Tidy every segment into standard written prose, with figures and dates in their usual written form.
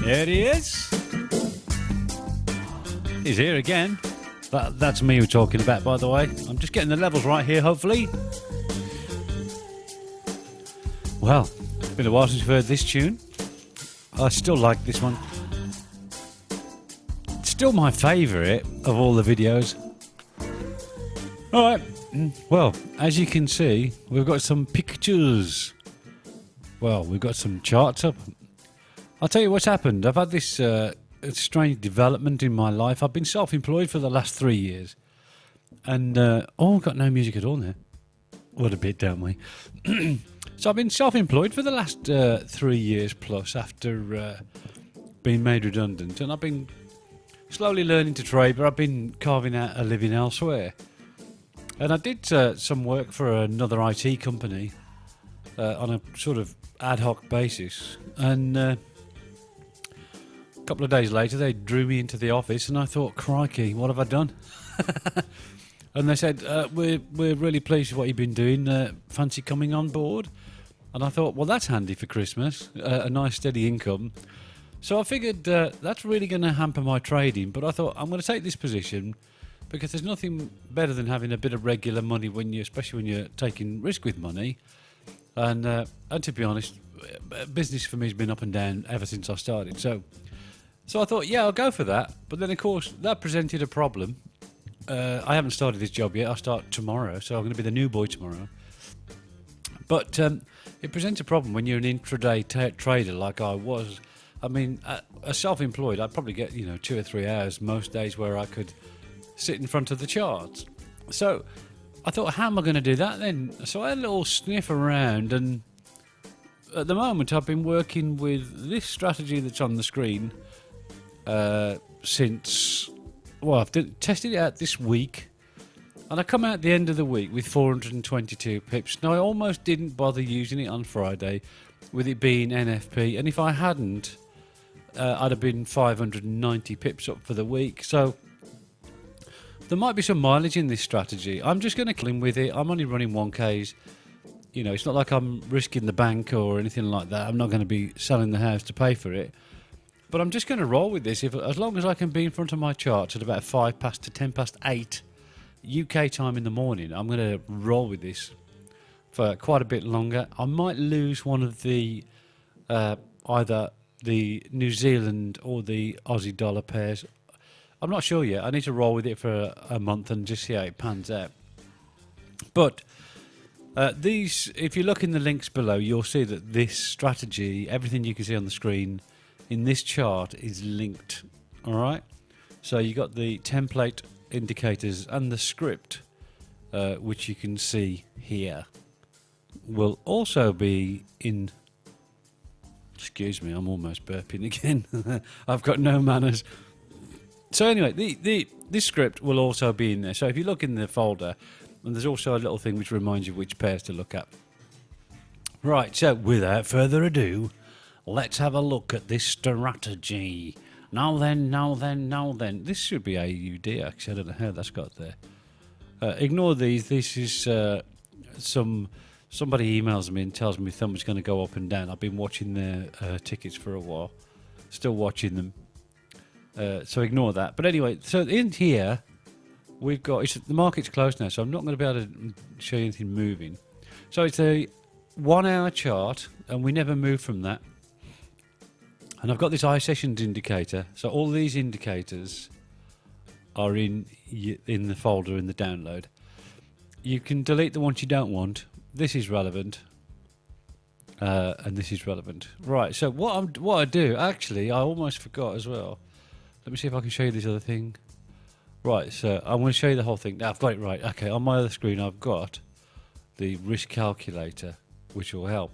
There he is. He's here again. That's me we're talking about, by the way. I'm just getting the levels right here, hopefully. Well, it's been a while since you've heard this tune. I still like this one. It's still my favourite of all the videos. Alright, well, as you can see, we've got some pictures. Well, we've got some charts up. I'll tell you what's happened. I've had this strange development in my life. I've been self-employed for the last 3 years. And, we've got no music at all now. What a bit, don't we? So I've been self-employed for the last 3 years plus after being made redundant. And I've been slowly learning to trade, but I've been carving out a living elsewhere. And I did some work for another IT company on a sort of ad hoc basis. And a couple of days later, they drew me into the office, and I thought, crikey, what have I done? And they said, we're really pleased with what you've been doing. Fancy coming on board? And I thought, well, that's handy for Christmas, a nice steady income. So I figured that's really going to hamper my trading. But I thought, I'm going to take this position because there's nothing better than having a bit of regular money, especially when you're taking risk with money. And to be honest, business for me has been up and down ever since I started. So I thought, yeah, I'll go for that. But then, of course, that presented a problem. I haven't started this job yet. I'll start tomorrow, so I'm going to be the new boy tomorrow. But it presents a problem when you're an intraday trader like I was. I mean, as self-employed, I'd probably get 2 or 3 hours most days where I could sit in front of the charts. So I thought, how am I going to do that then? So I had a little sniff around, and at the moment I've been working with this strategy that's on the screen since... Well, I've tested it out this week, and I come out at the end of the week with 422 pips. Now, I almost didn't bother using it on Friday, with it being NFP, and if I hadn't, I'd have been 590 pips up for the week. So there might be some mileage in this strategy. I'm just going to clean with it. I'm only running 1Ks. It's not like I'm risking the bank or anything like that. I'm not going to be selling the house to pay for it. But I'm just going to roll with this. As long as I can be in front of my charts at about 5 past to 10 past 8 UK time in the morning, I'm going to roll with this for quite a bit longer. I might lose one of the either the New Zealand or the Aussie dollar pairs. I'm not sure yet. I need to roll with it for a month and just see how it pans out. But these, if you look in the links below, you'll see that this strategy, everything you can see on the screen in this chart is linked. All right, so you got the template indicators and the script, which you can see here, will also be in. Excuse me, I'm almost burping again. I've got no manners. So anyway, this script will also be in there. So if you look in the folder, and there's also a little thing which reminds you which pairs to look at. Right. So without further ado, let's have a look at this strategy. Now then. This should be AUD, actually. I don't know how that's got there. Ignore these. This is somebody emails me and tells me something's going to go up and down. I've been watching their tickets for a while. Still watching them. So ignore that. But anyway, so in here, we've got... the market's closed now, so I'm not going to be able to show you anything moving. So it's a 1 hour chart, and we never move from that. And I've got this iSessions indicator. So all these indicators are in the folder in the download. You can delete the ones you don't want. This is relevant. And this is relevant. Right, so what I do, actually, I almost forgot as well. Let me see if I can show you this other thing. Right, so I'm going to show you the whole thing. Now, I've got it right. Okay, on my other screen, I've got the risk calculator, which will help.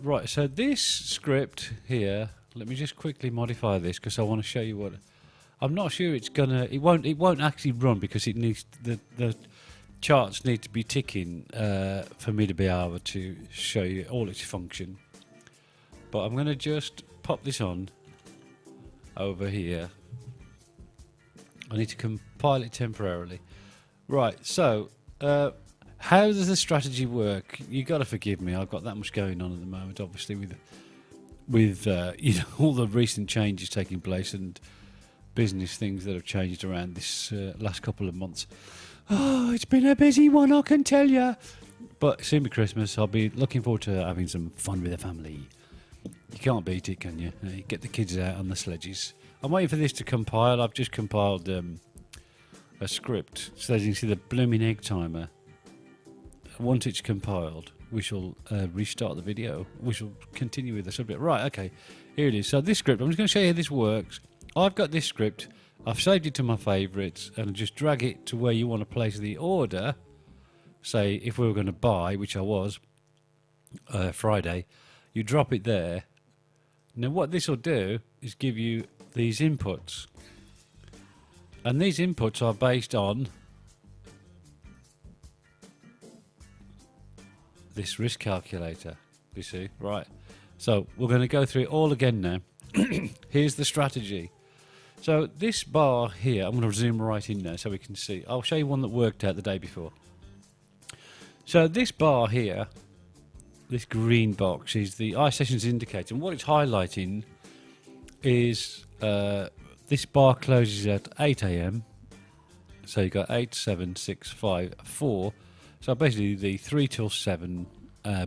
Right, so this script here, let me just quickly modify this because I want to show you what. I'm not sure it's gonna. It won't actually run because it needs the charts need to be ticking for me to be able to show you all its function. But I'm going to just pop this on over here. I need to compile it temporarily. Right, so how does the strategy work? You got to forgive me. I've got that much going on at the moment, obviously, with with all the recent changes taking place and business things that have changed around this last couple of months. Oh, it's been a busy one, I can tell you. But soon be Christmas. I'll be looking forward to having some fun with the family. You can't beat it, can you? You get the kids out on the sledges. I'm waiting for this to compile. I've just compiled a script so as you can see the blooming egg timer. Once it's compiled, we shall restart the video. We shall continue with the subject. Right, okay, here it is. So this script, I'm just going to show you how this works. I've got this script. I've saved it to my favourites and I'll just drag it to where you want to place the order. Say, if we were going to buy, which I was, Friday, you drop it there. Now what this will do is give you these inputs. And these inputs are based on this risk calculator, you see, right? So we're going to go through it all again now. Here's the strategy. So this bar here, I'm going to zoom right in now so we can see. I'll show you one that worked out the day before. So this bar here, this green box, is the iSessions indicator. And what it's highlighting is this bar closes at 8 a.m. So you've got 8, 7, 6, 5, 4. So basically the 3 till 7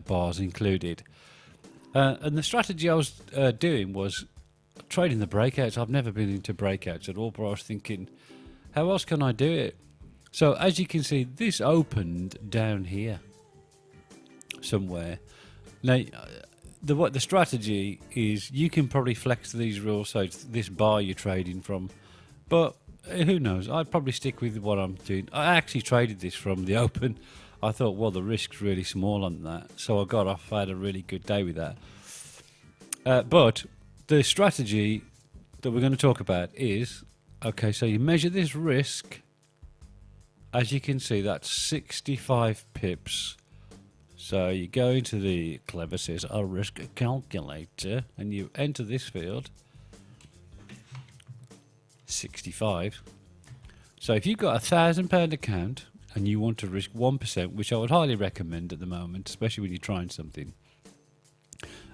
bars included. And the strategy I was doing was trading the breakouts. I've never been into breakouts at all, but I was thinking, how else can I do it? So as you can see, this opened down here somewhere. Now, what the strategy is, you can probably flex these rules so it's this bar you're trading from, but who knows? I'd probably stick with what I'm doing. I actually traded this from the open. I thought, well, the risk's really small on that, so I got off. I had a really good day with that. But the strategy that we're going to talk about is, okay, so you measure this risk. As you can see, that's 65 pips. So you go into the Clever says a risk calculator and you enter this field, 65. So if you've got £1,000 account and you want to risk 1%, which I would highly recommend at the moment, especially when you're trying something,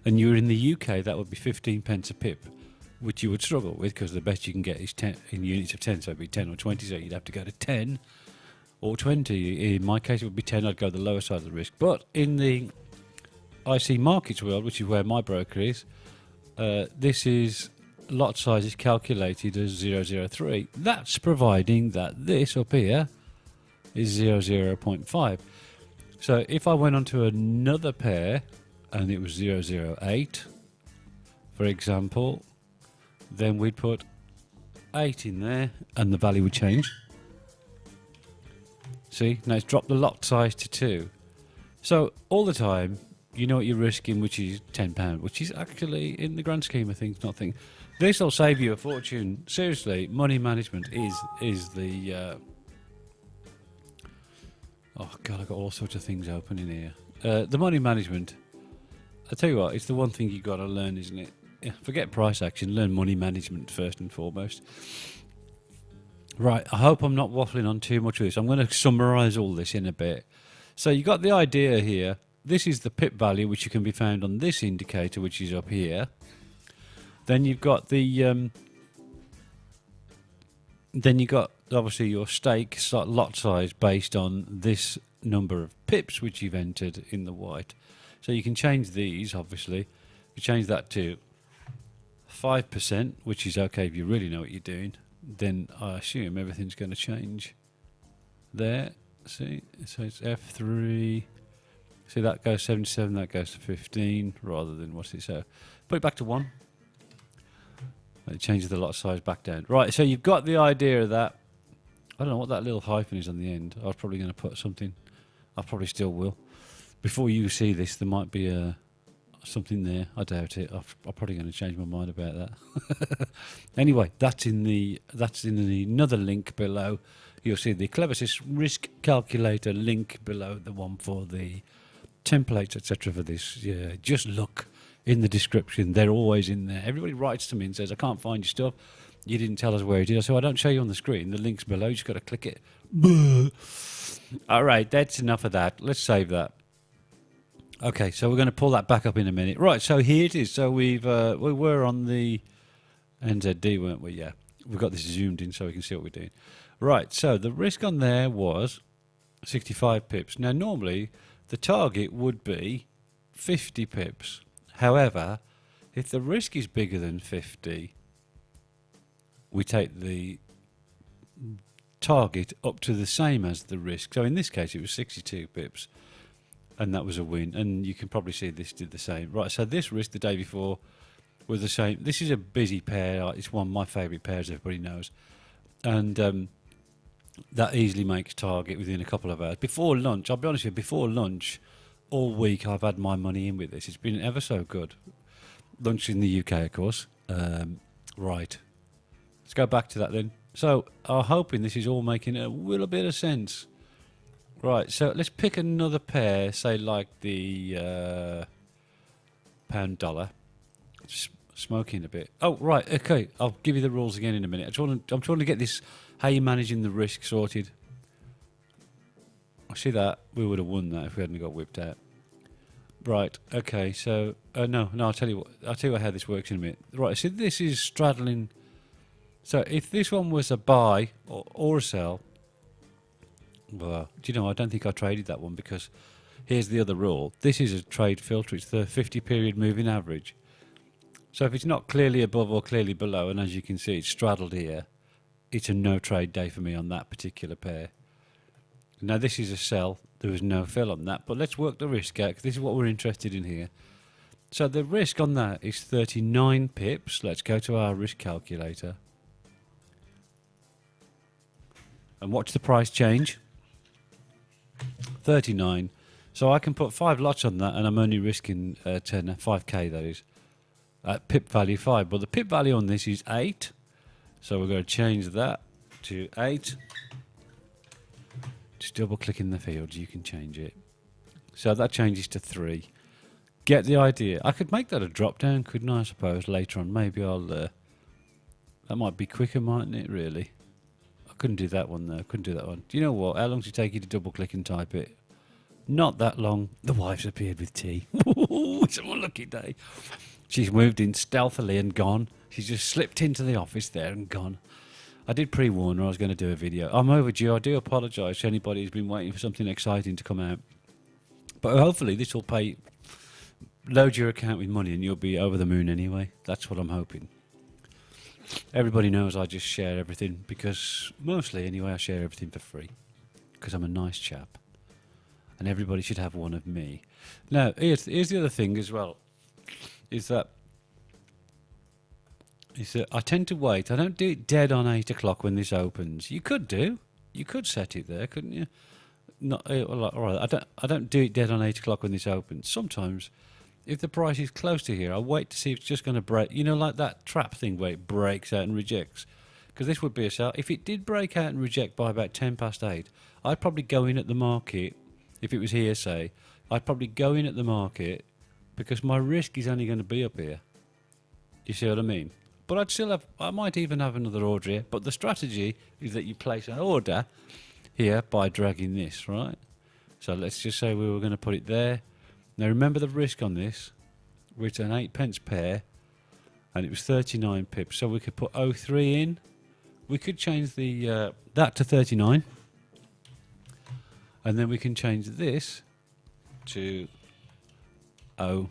and you're in the UK, that would be 15 pence a pip, which you would struggle with because the best you can get is 10 in units of 10, so it'd be 10 or 20, so you'd have to go to 10 or 20. In my case, it would be 10. I'd go the lower side of the risk. But in the IC markets world, which is where my broker is, this is lot size is calculated as 0.003. That's providing that this up here is 0.5. So if I went on to another pair and it was 0.08, for example, then we'd put 8 in there and the value would change. See, now it's dropped the lot size to 2. So all the time, you know what you're risking, which is £10, which is actually, in the grand scheme of things, nothing. This will save you a fortune. Seriously, money management is the... oh, God, I've got all sorts of things open in here. The money management, I tell you what, it's the one thing you've got to learn, isn't it? Yeah, forget price action, learn money management first and foremost. Right, I hope I'm not waffling on too much of this. I'm going to summarise all this in a bit. So you got the idea here. This is the pip value, which you can be found on this indicator, which is up here. Then you've got the... then you got, obviously, your stake lot size based on this number of pips, which you've entered in the white. So you can change these, obviously. You change that to 5%, which is okay if you really know what you're doing. Then I assume everything's going to change there. See, so it's F3. See, that goes 77, that goes to 15, rather than what's it say? Put it back to 1. It changes the lot size back down. Right, so you've got the idea of that. I don't know what that little hyphen is on the end. I was probably going to put something. I probably still will. Before you see this, there might be something there. I doubt it. I'm probably going to change my mind about that. Anyway, that's in the another link below. You'll see the Cleversys risk calculator link below, the one for the templates, etc. for this. Yeah, just look in the description. They're always in there. Everybody writes to me and says, I can't find your stuff. You didn't tell us where it is. So I don't show you on the screen. The link's below. You just got to click it. All right, that's enough of that. Let's save that. Okay, so we're going to pull that back up in a minute. Right, so here it is. So we were on the NZD, weren't we? Yeah, we've got this zoomed in so we can see what we're doing. Right, so the risk on there was 65 pips. Now, normally the target would be 50 pips. However, if the risk is bigger than 50, we take the target up to the same as the risk. So in this case, it was 62 pips. And that was a win. And you can probably see this did the same. Right, so this risk the day before was the same. This is a busy pair. It's one of my favourite pairs, everybody knows. And that easily makes target within a couple of hours. Before lunch, I'll be honest with you, before lunch, all week I've had my money in with this. It's been ever so good. Lunch in the UK, of course. Right. Let's go back to that then. So I'm hoping this is all making a little bit of sense. Right, so let's pick another pair, say like the pound dollar. Smoking a bit. Oh, right, okay. I'll give you the rules again in a minute. I'm trying to get this, how you're managing the risk sorted. I see that. We would have won that if we hadn't got whipped out. Right, okay, so, no, I'll tell you how this works in a minute. Right, so this is straddling. So if this one was a buy or a sell, well, do you know, I don't think I traded that one because here's the other rule. This is a trade filter. It's the 50 period moving average. So if it's not clearly above or clearly below, and as you can see, it's straddled here, it's a no trade day for me on that particular pair. Now this is a sell. There was no fill on that, but let's work the risk out because this is what we're interested in here. So the risk on that is 39 pips. Let's go to our risk calculator and watch the price change. 39. So I can put 5 lots on that and I'm only risking 5k, that is. Pip value 5. But the pip value on this is 8. So we're going to change that to 8. Just double click in the fields, you can change it. So that changes to 3. Get the idea. I could make that a drop down, couldn't I suppose, later on. Maybe I'll... that might be quicker, mightn't it, really? Couldn't do that one though. Couldn't do that one. Do you know what? How long does it take you to double click and type it? Not that long. The wife's appeared with tea. It's a lucky day. She's moved in stealthily and gone. She's just slipped into the office there and gone. I did pre-warn her I was going to do a video. I'm overdue. I do apologise to anybody who's been waiting for something exciting to come out. But hopefully this will load your account with money and you'll be over the moon anyway. That's what I'm hoping. Everybody knows I just share everything because, mostly anyway, I share everything for free because I'm a nice chap and everybody should have one of me. Now, here's the other thing as well, is that I tend to wait. I don't do it dead on 8 o'clock when this opens. You could do. You could set it there, couldn't you? Not all right. I don't do it dead on 8 o'clock when this opens. Sometimes, if the price is close to here, I'll wait to see if it's just going to break. You know, like that trap thing where it breaks out and rejects. Because this would be a sell. If it did break out and reject by about 10 past 8, I'd probably go in at the market. If it was here, say, I'd probably go in at the market because my risk is only going to be up here. You see what I mean? But I might even have another order here. But the strategy is that you place an order here by dragging this, right? So let's just say we were going to put it there. Now remember the risk on this, it's an 8 pence pair, and it was 39 pips. So we could put 03 in. We could change the that to 39, and then we can change this to 03.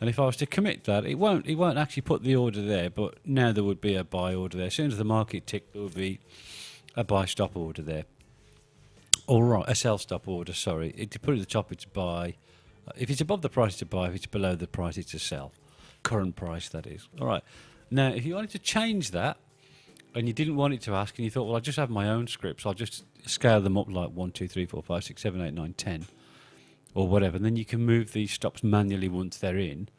And if I was to commit that, it won't actually put the order there, but now there would be a buy order there. As soon as the market ticked, there would be a buy stop order there. All right, a sell stop order, sorry. To put it at the top, it's buy. If it's above the price, it's a buy. If it's below the price, it's a sell. Current price, that is. All right. Now, if you wanted to change that, and you didn't want it to ask, and you thought, well, I'll just have my own scripts. I'll just scale them up like 1, 2, 3, 4, 5, 6, 7, 8, 9, 10, or whatever. And then you can move these stops manually once they're in.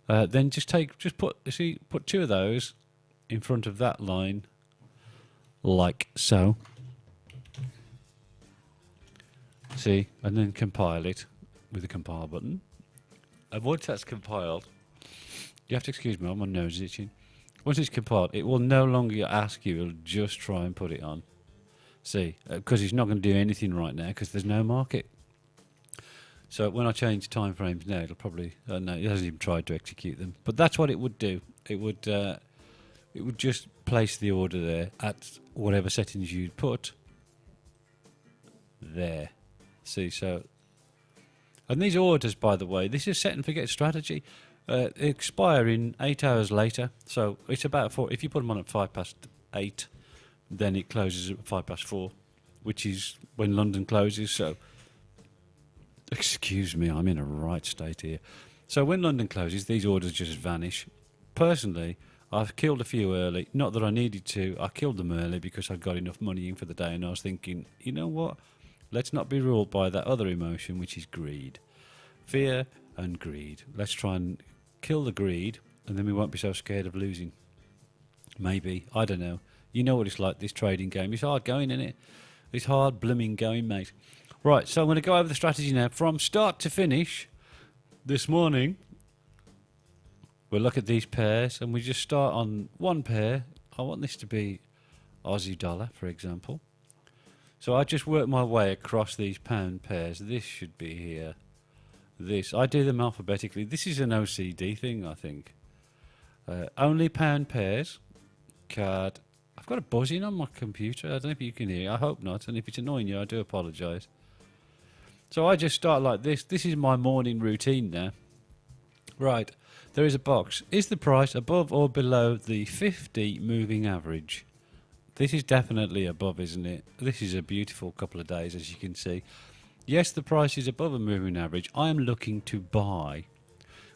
Then just put 2 of those in front of that line, like so. See, and then compile it with the compile button. And once that's compiled, you have to excuse me, my nose is itching. Once it's compiled, it will no longer ask you, it'll just try and put it on. See, because it's not going to do anything right now because there's no market. So when I change time frames now, it'll probably no, it hasn't even tried to execute them. But that's what it would do. It would just place the order there at whatever settings you'd put there. See, so, and these orders, by the way, this is set and forget strategy. Expire in 8 hours later. So it's about 4. If you put them on at 8:05, then it closes at 4:05, which is when London closes. So, excuse me, I'm in a right state here. So when London closes, these orders just vanish. Personally, I've killed a few early. Not that I needed to. I killed them early because I got enough money in for the day, and I was thinking, you know what? Let's not be ruled by that other emotion, which is greed. Fear and greed. Let's try and kill the greed, and then we won't be so scared of losing. Maybe. I don't know. You know what it's like, this trading game. It's hard going, isn't it? It's hard blooming going, mate. Right, so I'm going to go over the strategy now. From start to finish, this morning, we'll look at these pairs, and we just start on one pair. I want this to be Aussie dollar, for example. So I just work my way across these pound pairs. This should be here. This. I do them alphabetically. This is an OCD thing, I think. Only pound pairs. Card. I've got a buzzing on my computer. I don't know if you can hear it. I hope not. And if it's annoying you, I do apologise. So I just start like this. This is my morning routine now. Right. There is a box. Is the price above or below the 50 moving average? This is definitely above, isn't it? This is a beautiful couple of days, as you can see. Yes, the price is above a moving average. I am looking to buy,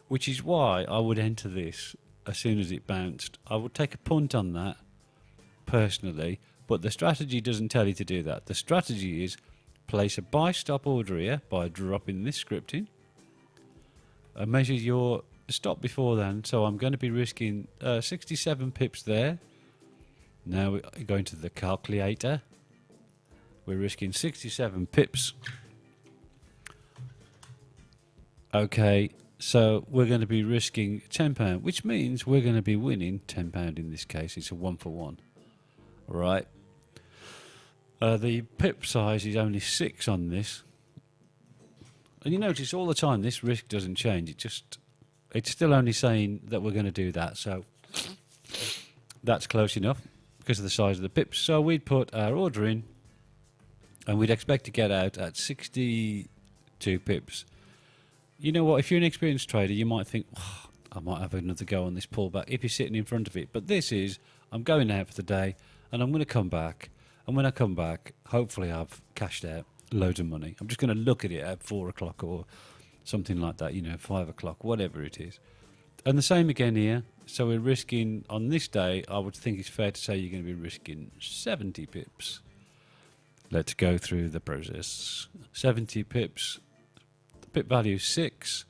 which is why I would enter this as soon as it bounced. I would take a punt on that, personally, but the strategy doesn't tell you to do that. The strategy is place a buy stop order here by dropping this script in. Measure your stop before then, so I'm going to be risking 67 pips there. Now we're going to the calculator. We're risking 67 pips. Okay, so we're going to be risking £10, which means we're going to be winning £10 in this case. It's a 1-for-1. Right. The pip size is only 6 on this. And you notice all the time this risk doesn't change. It's still only saying that we're going to do that. So that's close enough because of the size of the pips. So we'd put our order in and we'd expect to get out at 62 pips. You know what? If you're an experienced trader, you might think, oh, I might have another go on this pullback if you're sitting in front of it. But this is, I'm going out for the day and I'm going to come back. And when I come back, hopefully I've cashed out loads of money. I'm just going to look at it at 4 o'clock or something like that, 5 o'clock, whatever it is. And the same again here. So we're risking, on this day, I would think it's fair to say you're going to be risking 70 pips. Let's go through the process. 70 pips. The pip value is 6.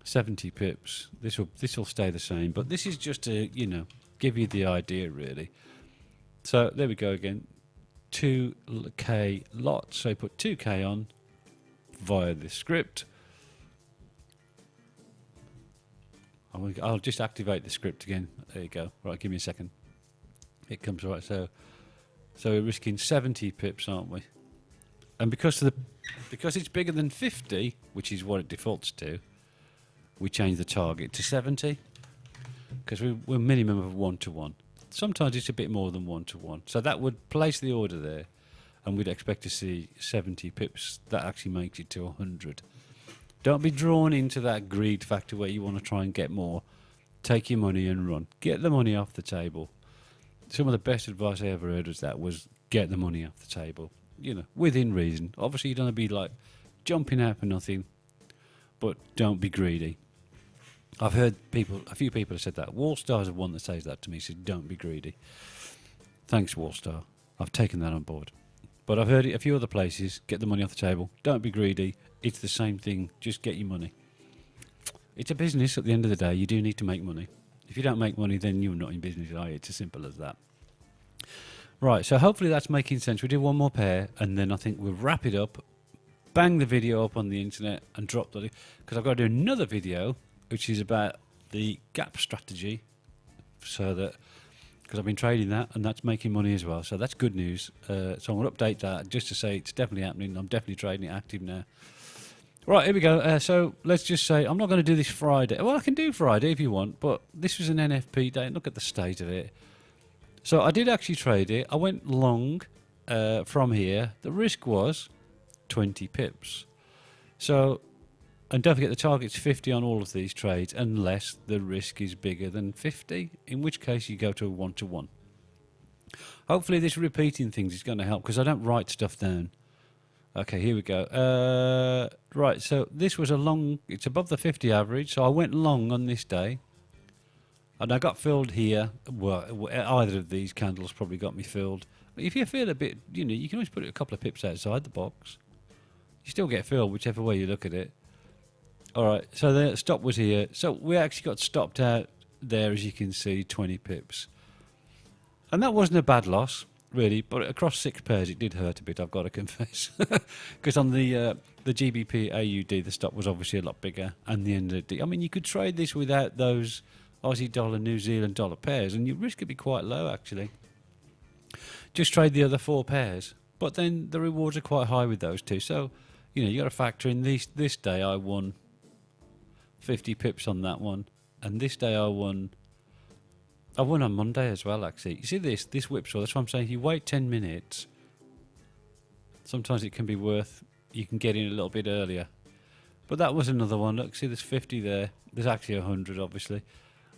70 pips. This will stay the same, but this is just to, give you the idea, really. So there we go again. 2k lot. So put 2k on via the script. I'll just activate the script again. There you go. Right, give me a second. It comes right. So we're risking 70 pips, aren't we? And because it's bigger than 50, which is what it defaults to, we change the target to 70 because we're minimum of 1-to-1. Sometimes it's a bit more than 1-to-1. So that would place the order there, and we'd expect to see 70 pips. That actually makes it to 100. Don't be drawn into that greed factor where you want to try and get more. Take your money and run. Get the money off the table. Some of the best advice I ever heard was get the money off the table. Within reason. Obviously, you don't want to be like jumping out for nothing, but don't be greedy. I've heard a few people have said that. Wallstar's one that says that to me. He says, don't be greedy. Thanks, Wallstar. I've taken that on board. But I've heard it a few other places. Get the money off the table. Don't be greedy. It's the same thing. Just get your money. It's a business at the end of the day. You do need to make money. If you don't make money, then you're not in business, are you? It's as simple as that. Right, so hopefully that's making sense. We do one more pair, and then I think we'll wrap it up, bang the video up on the internet, and drop the... Because I've got to do another video, which is about the gap strategy, so that because I've been trading that, and that's making money as well. So that's good news. So I'm going to update that just to say it's definitely happening. I'm definitely trading it active now. Right, here we go. So let's just say I'm not going to do this Friday. Well, I can do Friday if you want, but this was an NFP day. Look at the state of it. So I did actually trade it. I went long from here. The risk was 20 pips. So, and don't forget the target's 50 on all of these trades unless the risk is bigger than 50, in which case you go to a 1-to-1. Hopefully this repeating things is going to help because I don't write stuff down. Okay, here we go. Right, so this was a long, it's above the 50 average, so I went long on this day. And I got filled here. Well, either of these candles probably got me filled. But if you feel a bit, you know, you can always put it a couple of pips outside the box. You still get filled, whichever way you look at it. All right, so the stop was here. So we actually got stopped out there, as you can see, 20 pips. And that wasn't a bad loss, really. But across 6 pairs, it did hurt a bit, I've got to confess. Because on the GBP AUD, the stop was obviously a lot bigger. And the NZD. I mean, you could trade this without those Aussie dollar, New Zealand dollar pairs, and your risk could be quite low, actually. Just trade the other 4 pairs. But then the rewards are quite high with those two. So, you know, you got to factor in this day I won 50 pips on that one, and this day I won on Monday as well, actually. You see this whipsaw, that's what I'm saying. If you wait 10 minutes, sometimes it can be worth, you can get in a little bit earlier. But that was another one. Look, see, there's 50 there. There's actually 100, obviously.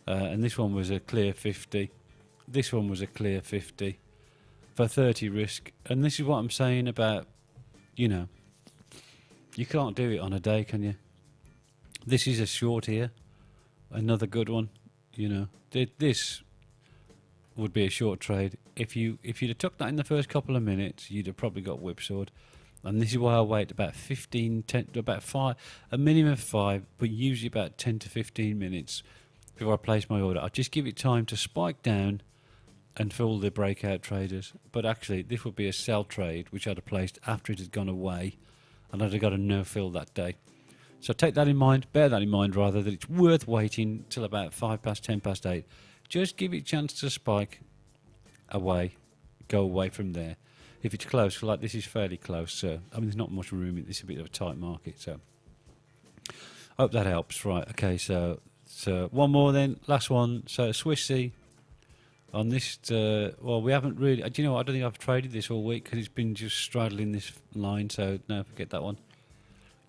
And this one was a clear 50. This one was a clear 50 for 30 risk. And this is what I'm saying about, you know, you can't do it on a day, can you? This is a short here. Another good one. You know, this would be a short trade. If you'd have took that in the first couple of minutes, you'd have probably got whipsawed. And this is why I wait about 15, 10, about 5, a minimum of 5, but usually about 10 to 15 minutes before I place my order. I just give it time to spike down and fill the breakout traders. But actually, this would be a sell trade, which I'd have placed after it had gone away, and I'd have got a no fill that day. So take that in mind, bear that in mind rather, that it's worth waiting till about 5 past, 10 past 8. Just give it a chance to spike away, go away from there. If it's close, like this is fairly close, so I mean there's not much room. This is a bit of a tight market, so hope that helps. Right, okay, so one more then, last one. So Swissy on this. Well, we haven't really. Do you know what? I don't think I've traded this all week because it's been just straddling this line. So no, forget that one.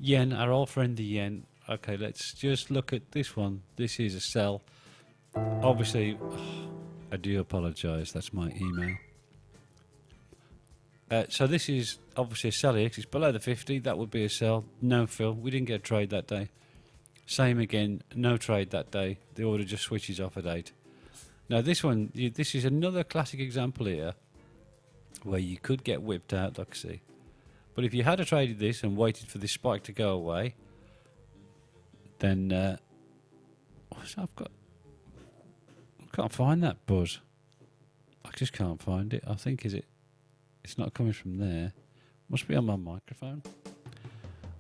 Yen, our old friend the yen. Okay, let's just look at this one. This is a sell. Obviously, I do apologise. That's my email. So this is obviously a sell here because it's below the 50. That would be a sell. No fill. We didn't get a trade that day. Same again. No trade that day. The order just switches off at 8. Now this one, this is another classic example here where you could get whipped out, like I see. But if you had traded this and waited for this spike to go away, then so I can't find that buzz. I just can't find it. I think it's not coming from there. Must be on my microphone.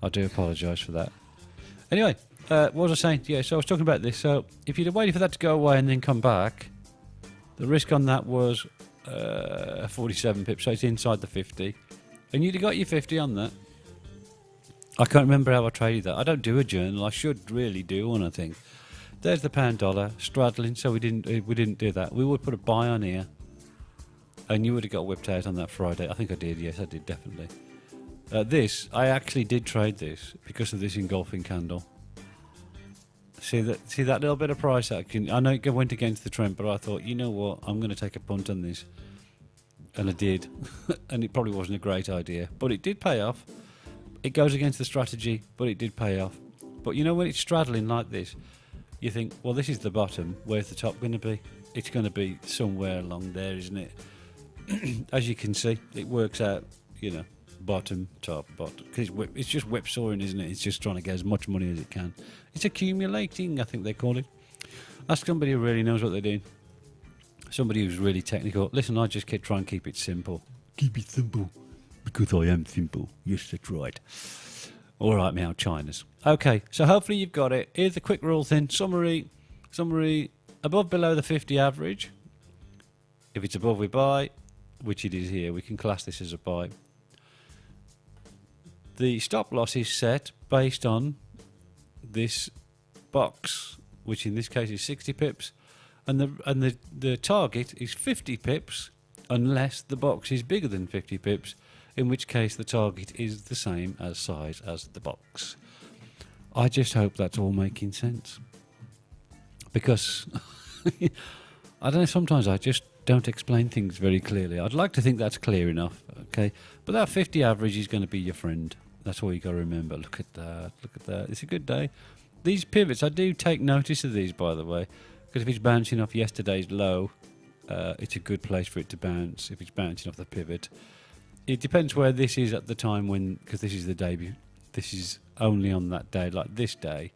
I do apologise for that. Anyway, what was I saying? Yeah, so I was talking about this. So if you'd have waited for that to go away and then come back, the risk on that was 47 pips. So it's inside the 50. And you'd have got your 50 on that. I can't remember how I traded that. I don't do a journal. I should really do one, I think. There's the pound dollar straddling. So we didn't do that. We would put a buy on here. And you would have got whipped out on that Friday. I think I did. Yes, I did, definitely. I actually did trade this because of this engulfing candle. See that little bit of price action? I know it went against the trend, but I thought, you know what? I'm going to take a punt on this. And I did. And it probably wasn't a great idea. But it did pay off. It goes against the strategy, but it did pay off. But you know, when it's straddling like this, you think, well, this is the bottom. Where's the top going to be? It's going to be somewhere along there, isn't it? As you can see, it works out, you know, bottom, top, bottom. Because it's just whipsawing, isn't it? It's just trying to get as much money as it can. It's accumulating, I think they call it. Ask somebody who really knows what they're doing. Somebody who's really technical. Listen, I just try and keep it simple. Keep it simple. Because I am simple. Yes, that's right. All right, meow Chinas. Okay, so hopefully you've got it. Here's the quick rule then. Summary. Above, below the 50 average. If it's above, we buy, which it is here. We can class this as a buy. The stop loss is set based on this box, which in this case is 60 pips, and the target is 50 pips, unless the box is bigger than 50 pips, in which case the target is the same as size as the box. I just hope that's all making sense, because I don't know, sometimes I just don't explain things very clearly. I'd like to think that's clear enough, okay? But that 50 average is going to be your friend. That's all you got to remember. Look at that, look at that. It's a good day. These pivots, I do take notice of these, by the way, because if it's bouncing off yesterday's low, it's a good place for it to bounce. If it's bouncing off the pivot, it depends where this is at the time, when, because this is the day. This is only on that day, like this day.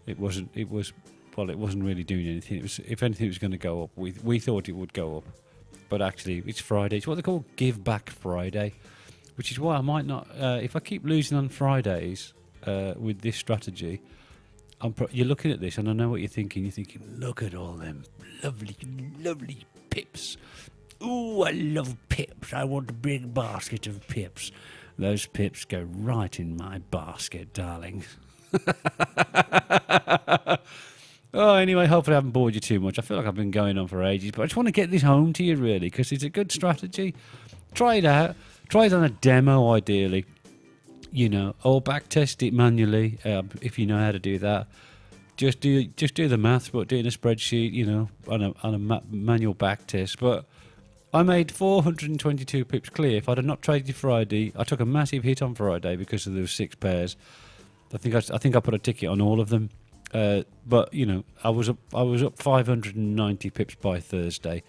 It wasn't really doing anything. It was, if anything, it was going to go up. We thought it would go up, but actually, it's Friday. It's what they call Give Back Friday, which is why I might not. If I keep losing on Fridays with this strategy, you're looking at this, and I know what you're thinking. You're thinking, look at all them lovely, lovely pips. Ooh, I love pips. I want a big basket of pips. Those pips go right in my basket, darling. Oh, anyway, hopefully I haven't bored you too much. I feel like I've been going on for ages, but I just want to get this home to you, really, because it's a good strategy. Try it out. Try it on a demo, ideally. You know, or back test it manually, if you know how to do that. Just do the maths, but do it in a spreadsheet, you know, on a manual back test. But I made 422 pips clear. If I'd have not traded Friday, I took a massive hit on Friday because of those 6 pairs. I think I put a ticket on all of them. But you know, I was up 590 pips by Thursday.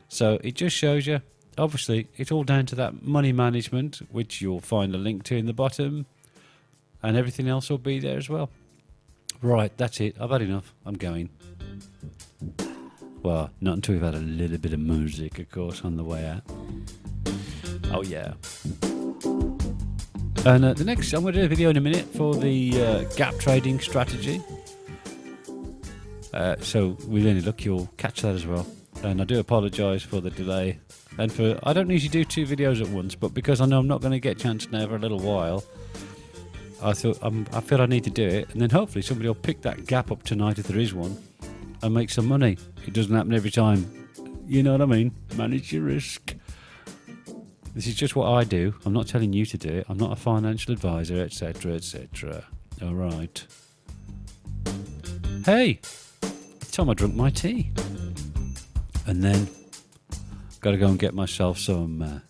So it just shows you. Obviously, it's all down to that money management, which you'll find a link to in the bottom, and everything else will be there as well. Right, that's it. I've had enough. I'm going. Well, not until we've had a little bit of music, of course, on the way out. Oh, yeah. And the next, I'm going to do a video in a minute for the gap trading strategy. So with any luck, you'll catch that as well. And I do apologise for the delay. And I don't usually do 2 videos at once, but because I know I'm not going to get a chance now for a little while, I feel I need to do it. And then hopefully somebody will pick that gap up tonight, if there is one, and make some money. It doesn't happen every time. You know what I mean? Manage your risk. This is just what I do. I'm not telling you to do it. I'm not a financial advisor, etc., etc. All right. Hey, it's time I drunk my tea. And then, got to go and get myself some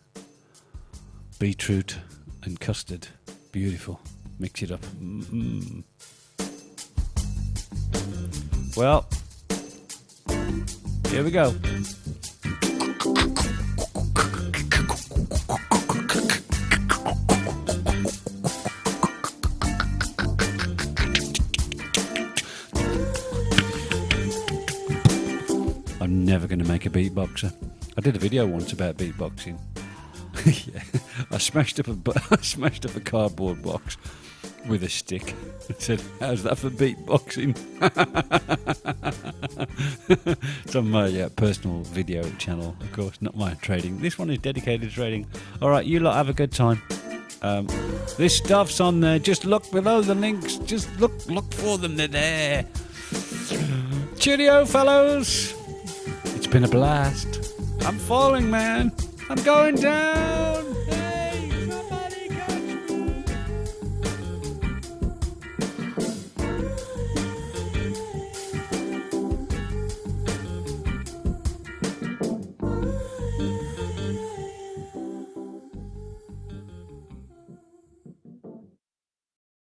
beetroot and custard. Beautiful. Mix it up. Mm-hmm. Well, here we go. I'm never going to make a beatboxer. I did a video once about beatboxing. Yeah, I smashed up a cardboard box with a stick. I said, "How's that for beatboxing?" It's on my personal video channel, of course, not my trading. This one is dedicated to trading. All right, you lot have a good time. This stuff's on there. Just look below the links. Just look for them. They're there. Cheerio, fellows. It's been a blast. I'm falling, man. I'm going down.